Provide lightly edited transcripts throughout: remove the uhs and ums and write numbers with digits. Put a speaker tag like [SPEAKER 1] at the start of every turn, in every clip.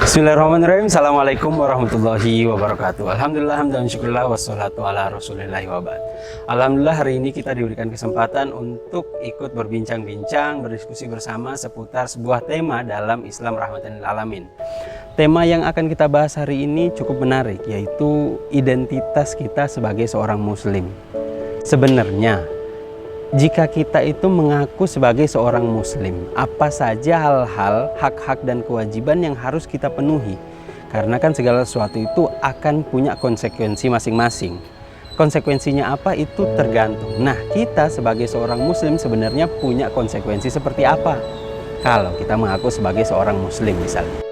[SPEAKER 1] Bismillahirrahmanirrahim. Assalamualaikum warahmatullahi wabarakatuh. Alhamdulillah hamdan syukurlah wassalatu ala rasulillahi wabad. Alhamdulillah hari ini kita diberikan kesempatan untuk ikut berbincang-bincang, berdiskusi bersama seputar sebuah tema dalam Islam rahmatan lil alamin. Tema yang akan kita bahas hari ini cukup menarik, yaitu identitas kita sebagai seorang muslim. Sebenarnya jika kita itu mengaku sebagai seorang muslim, apa saja hal-hal, hak-hak dan kewajiban yang harus kita penuhi? Karena kan segala sesuatu itu akan punya konsekuensi masing-masing. Konsekuensinya apa itu tergantung. Nah, kita sebagai seorang muslim sebenarnya punya konsekuensi seperti apa? Kalau kita mengaku sebagai seorang muslim misalnya.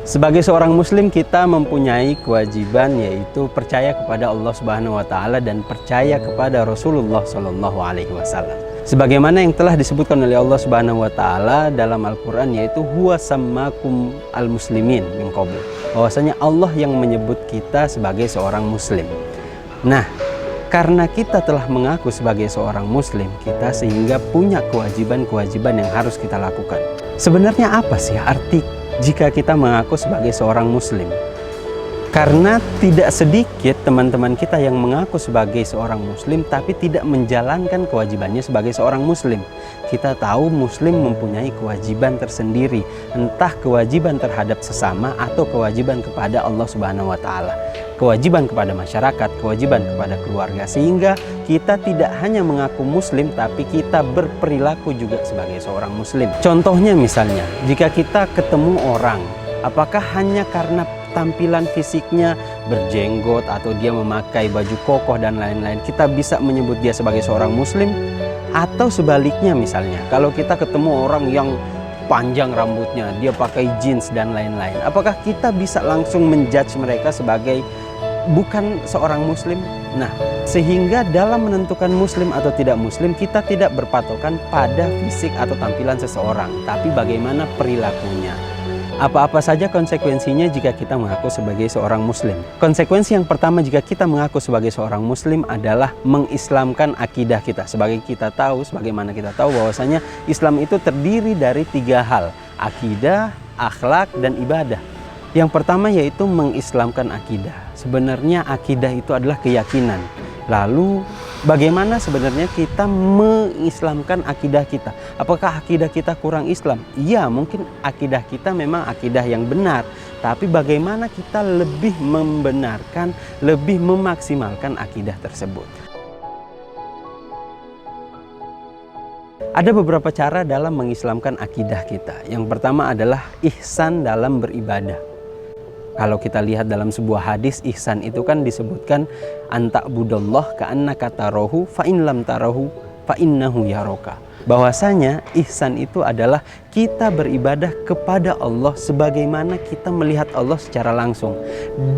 [SPEAKER 1] Sebagai seorang muslim kita mempunyai kewajiban, yaitu percaya kepada Allah Subhanahu wa taala dan percaya kepada Rasulullah Shallallahu alaihi wasallam. Sebagaimana yang telah disebutkan oleh Allah Subhanahu wa taala dalam Al-Qur'an, yaitu huwa sammakum al-muslimin min qabl. Bahwasanya Allah yang menyebut kita sebagai seorang muslim. Nah, karena kita telah mengaku sebagai seorang muslim, kita sehingga punya kewajiban-kewajiban yang harus kita lakukan. Sebenarnya apa sih arti jika kita mengaku sebagai seorang muslim? Karena tidak sedikit teman-teman kita yang mengaku sebagai seorang muslim tapi tidak menjalankan kewajibannya sebagai seorang muslim. Kita tahu muslim mempunyai kewajiban tersendiri, entah kewajiban terhadap sesama atau kewajiban kepada Allah Subhanahu wa taala. Kewajiban kepada masyarakat, kewajiban kepada keluarga, sehingga kita tidak hanya mengaku muslim tapi kita berperilaku juga sebagai seorang muslim. Contohnya misalnya, jika kita ketemu orang, apakah hanya karena tampilan fisiknya berjenggot atau dia memakai baju kokoh dan lain-lain kita bisa menyebut dia sebagai seorang muslim? Atau sebaliknya misalnya, kalau kita ketemu orang yang panjang rambutnya, dia pakai jeans dan lain-lain, apakah kita bisa langsung menjudge mereka sebagai bukan seorang muslim? Nah, sehingga dalam menentukan muslim atau tidak muslim, kita tidak berpatokan pada fisik atau tampilan seseorang, tapi bagaimana perilakunya. Apa-apa saja konsekuensinya jika kita mengaku sebagai seorang muslim? Konsekuensi yang pertama jika kita mengaku sebagai seorang muslim adalah mengislamkan akidah kita. Sebagaimana kita tahu bahwasanya Islam itu terdiri dari 3 hal: akidah, akhlak, dan ibadah. Yang pertama yaitu mengislamkan akidah. Sebenarnya akidah itu adalah keyakinan. Lalu bagaimana sebenarnya kita mengislamkan akidah kita? Apakah akidah kita kurang Islam? Iya, mungkin akidah kita memang akidah yang benar. Tapi bagaimana kita lebih membenarkan, lebih memaksimalkan akidah tersebut? Ada beberapa cara dalam mengislamkan akidah kita. Yang pertama adalah ihsan dalam beribadah. Kalau kita lihat dalam sebuah hadis, ihsan itu kan disebutkan anta'budallah ka'annaka tarahu fa in lam tarahu fa innahu yaraka. Bahwasanya ihsan itu adalah kita beribadah kepada Allah sebagaimana kita melihat Allah secara langsung.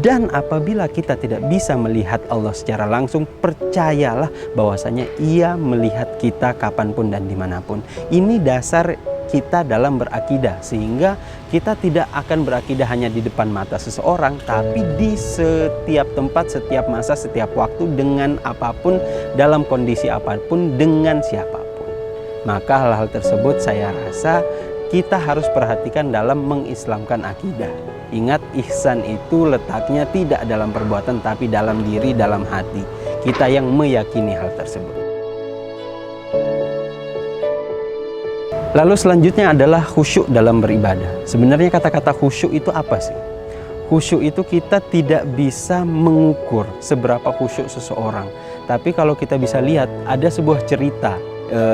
[SPEAKER 1] Dan apabila kita tidak bisa melihat Allah secara langsung, percayalah bahwasanya Ia melihat kita kapanpun dan dimanapun. Ini dasar kita dalam berakidah, sehingga kita tidak akan berakidah hanya di depan mata seseorang, tapi di setiap tempat, setiap masa, setiap waktu, dengan apapun, dalam kondisi apapun, dengan siapapun. Maka hal-hal tersebut saya rasa kita harus perhatikan dalam mengislamkan akidah. Ingat, ihsan itu letaknya tidak dalam perbuatan tapi dalam diri, dalam hati kita yang meyakini hal tersebut. Lalu selanjutnya adalah khusyuk dalam beribadah. Sebenarnya kata-kata khusyuk itu apa sih? Khusyuk itu kita tidak bisa mengukur seberapa khusyuk seseorang. Tapi kalau kita bisa lihat, ada sebuah cerita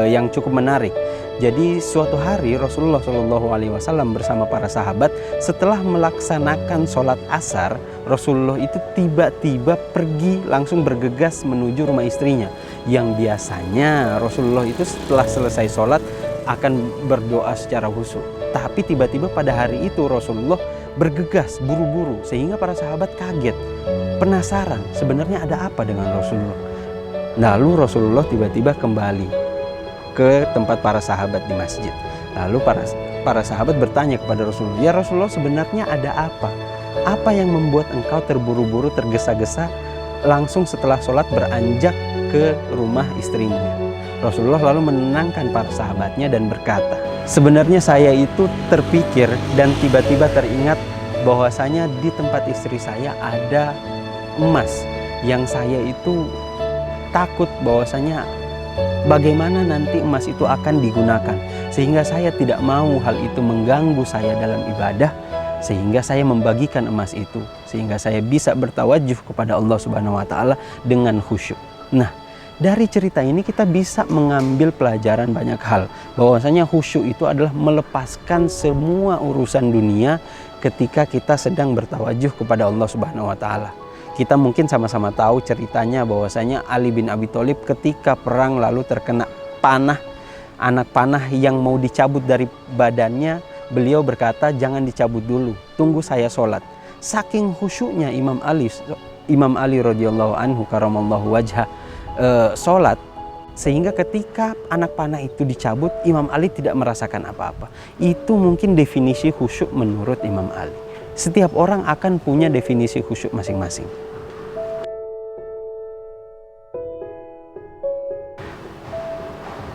[SPEAKER 1] yang cukup menarik. Jadi suatu hari Rasulullah Shallallahu alaihi wasallam bersama para sahabat setelah melaksanakan sholat asar, Rasulullah itu tiba-tiba pergi langsung bergegas menuju rumah istrinya. Yang biasanya Rasulullah itu setelah selesai sholat akan berdoa secara khusyuk. Tapi tiba-tiba pada hari itu Rasulullah bergegas buru-buru sehingga para sahabat kaget, penasaran sebenarnya ada apa dengan Rasulullah. Lalu Rasulullah tiba-tiba kembali ke tempat para sahabat di masjid. Lalu para sahabat bertanya kepada Rasulullah, "Ya Rasulullah, sebenarnya ada apa? Apa yang membuat engkau terburu-buru, tergesa-gesa langsung setelah sholat beranjak ke rumah istrimu?" Rasulullah lalu menenangkan para sahabatnya dan berkata, Sebenarnya saya itu terpikir dan tiba-tiba teringat bahwasanya di tempat istri saya ada emas yang saya itu takut bahwasanya bagaimana nanti emas itu akan digunakan, sehingga saya tidak mau hal itu mengganggu saya dalam ibadah, sehingga saya membagikan emas itu sehingga saya bisa bertawajuh kepada Allah Subhanahu wa taala dengan khusyuk. Nah, dari cerita ini kita bisa mengambil pelajaran banyak hal, bahwasanya khusyuk itu adalah melepaskan semua urusan dunia ketika kita sedang bertawajuh kepada Allah Subhanahu wa taala. Kita mungkin sama-sama tahu ceritanya bahwasanya Ali bin Abi Thalib ketika perang lalu terkena panah, anak panah yang mau dicabut dari badannya, beliau berkata, "Jangan dicabut dulu, tunggu saya sholat." Saking khusyuknya Imam Ali radhiyallahu anhu karamallahu wajhah sholat, sehingga ketika anak panah itu dicabut, Imam Ali tidak merasakan apa-apa. Itu mungkin definisi khusyuk menurut Imam Ali. Setiap orang akan punya definisi khusyuk masing-masing.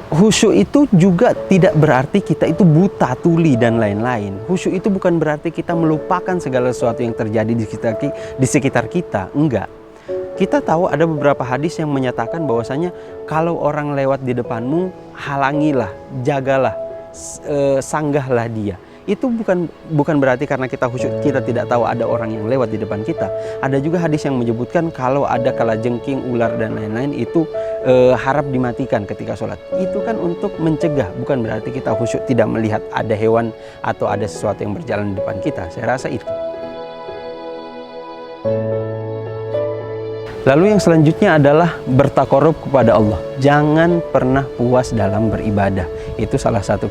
[SPEAKER 1] Khusyuk itu juga tidak berarti kita itu buta, tuli, dan lain-lain. Khusyuk itu bukan berarti kita melupakan segala sesuatu yang terjadi di sekitar kita. Enggak. Kita tahu ada beberapa hadis yang menyatakan bahwasanya kalau orang lewat di depanmu, halangilah, jagalah, sanggahlah dia. Itu bukan berarti karena kita khusyuk kita tidak tahu ada orang yang lewat di depan kita. Ada juga hadis yang menyebutkan kalau ada kalajengking, ular, dan lain-lain itu harap dimatikan ketika sholat. Itu kan untuk mencegah, bukan berarti kita khusyuk tidak melihat ada hewan atau ada sesuatu yang berjalan di depan kita. Saya rasa itu. Lalu yang selanjutnya adalah bertakorup kepada Allah. Jangan pernah puas dalam beribadah. Itu salah satu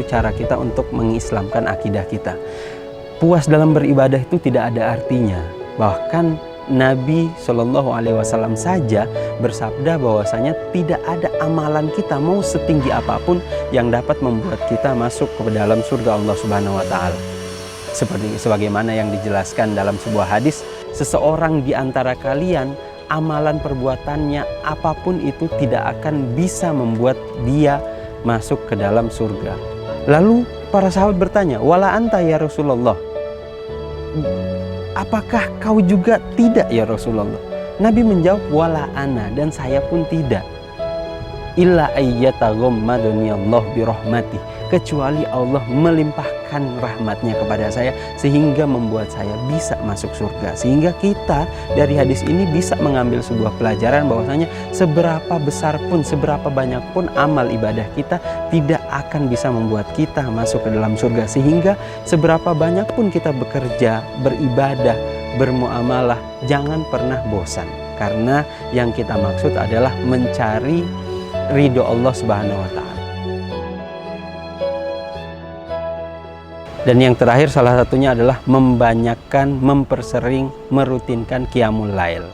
[SPEAKER 1] cara kita untuk mengislamkan akidah kita. Puas dalam beribadah itu tidak ada artinya. Bahkan Nabi SAW saja bersabda bahwasanya tidak ada amalan kita mau setinggi apapun yang dapat membuat kita masuk ke dalam surga Allah Subhanahu wa taala. Sebagaimana yang dijelaskan dalam sebuah hadis, seseorang di antara kalian amalan perbuatannya apapun itu tidak akan bisa membuat dia masuk ke dalam surga. Lalu para sahabat bertanya, "Wala anta ya Rasulullah?" Apakah kau juga tidak ya Rasulullah? Nabi menjawab, "Wala ana," dan saya pun tidak. "Illa ayyataghammadani Allah birahmati," kecuali Allah melimpahkan rahmatnya kepada saya sehingga membuat saya bisa masuk surga. Sehingga kita dari hadis ini bisa mengambil sebuah pelajaran bahwasanya seberapa besar pun, seberapa banyak pun amal ibadah kita tidak akan bisa membuat kita masuk ke dalam surga. Sehingga seberapa banyak pun kita bekerja, beribadah, bermuamalah, jangan pernah bosan. Karena yang kita maksud adalah mencari ridho Allah Subhanahu wa taala. Dan yang terakhir salah satunya adalah membanyakkan, mempersering, merutinkan qiyamul lail.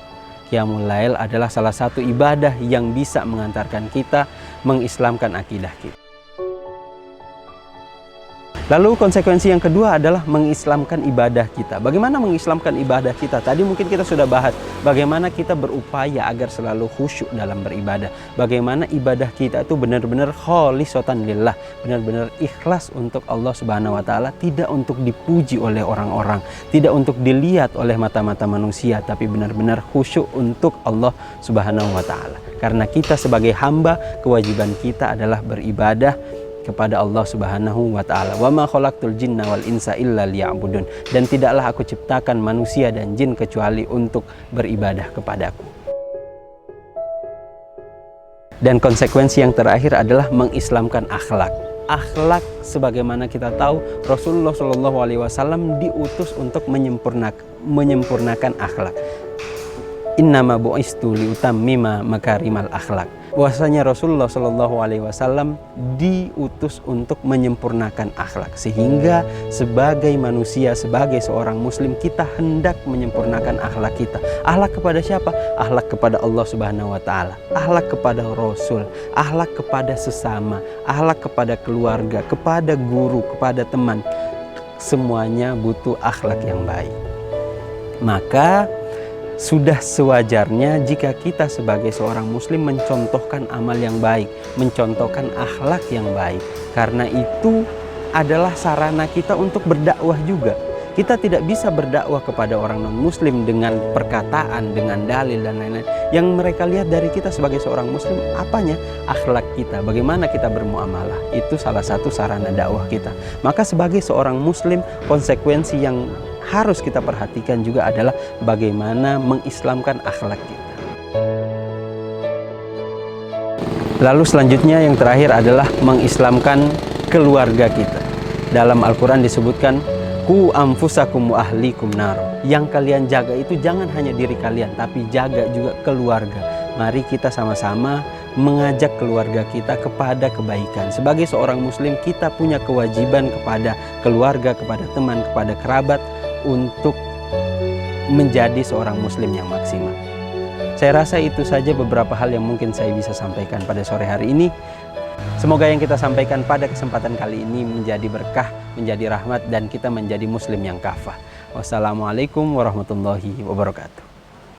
[SPEAKER 1] Qiyamul lail adalah salah satu ibadah yang bisa mengantarkan kita mengislamkan akidah kita. Lalu konsekuensi yang kedua adalah mengislamkan ibadah kita. Bagaimana mengislamkan ibadah kita? Tadi mungkin kita sudah bahas bagaimana kita berupaya agar selalu khusyuk dalam beribadah. Bagaimana ibadah kita itu benar-benar kholisatan lillah, benar-benar ikhlas untuk Allah Subhanahu wa taala, tidak untuk dipuji oleh orang-orang, tidak untuk dilihat oleh mata-mata manusia, tapi benar-benar khusyuk untuk Allah Subhanahu wa taala. Karena kita sebagai hamba, kewajiban kita adalah beribadah kepada Allah Subhanahu wa taala. Wa ma khalaqtul jinna wal insa illa liya'budun. Dan tidaklah aku ciptakan manusia dan jin kecuali untuk beribadah kepadaku. Dan konsekuensi yang terakhir adalah mengislamkan akhlak. Akhlak sebagaimana kita tahu Rasulullah SAW diutus untuk menyempurnakan akhlak. Innama bu'istu liutammima makarimal akhlak. Bahwasanya Rasulullah SAW diutus untuk menyempurnakan akhlak, sehingga sebagai manusia, sebagai seorang muslim, kita hendak menyempurnakan akhlak kita. Akhlak kepada siapa? Akhlak kepada Allah Subhanahu wa taala, akhlak kepada Rasul, akhlak kepada sesama, akhlak kepada keluarga, kepada guru, kepada teman. Semuanya butuh akhlak yang baik. Maka sudah sewajarnya jika kita sebagai seorang muslim mencontohkan amal yang baik, mencontohkan akhlak yang baik. Karena itu adalah sarana kita untuk berdakwah juga. Kita tidak bisa berdakwah kepada orang non-muslim dengan perkataan, dengan dalil dan lain-lain. Yang mereka lihat dari kita sebagai seorang muslim, apanya? Akhlak kita, bagaimana kita bermuamalah. Itu salah satu sarana dakwah kita. Maka sebagai seorang muslim, konsekuensi yang harus kita perhatikan juga adalah bagaimana mengislamkan akhlak kita. Lalu selanjutnya yang terakhir adalah mengislamkan keluarga kita. Dalam Al-Quran disebutkan, Ku anfusakum wa ahlikum naro. Yang kalian jaga itu jangan hanya diri kalian, tapi jaga juga keluarga. Mari kita sama-sama mengajak keluarga kita kepada kebaikan. Sebagai seorang muslim, kita punya kewajiban kepada keluarga, kepada teman, kepada kerabat untuk menjadi seorang muslim yang maksimal. Saya rasa itu saja beberapa hal yang mungkin saya bisa sampaikan pada sore hari ini. Semoga yang kita sampaikan pada kesempatan kali ini menjadi berkah, menjadi rahmat, dan kita menjadi muslim yang kafah. Wassalamualaikum warahmatullahi wabarakatuh.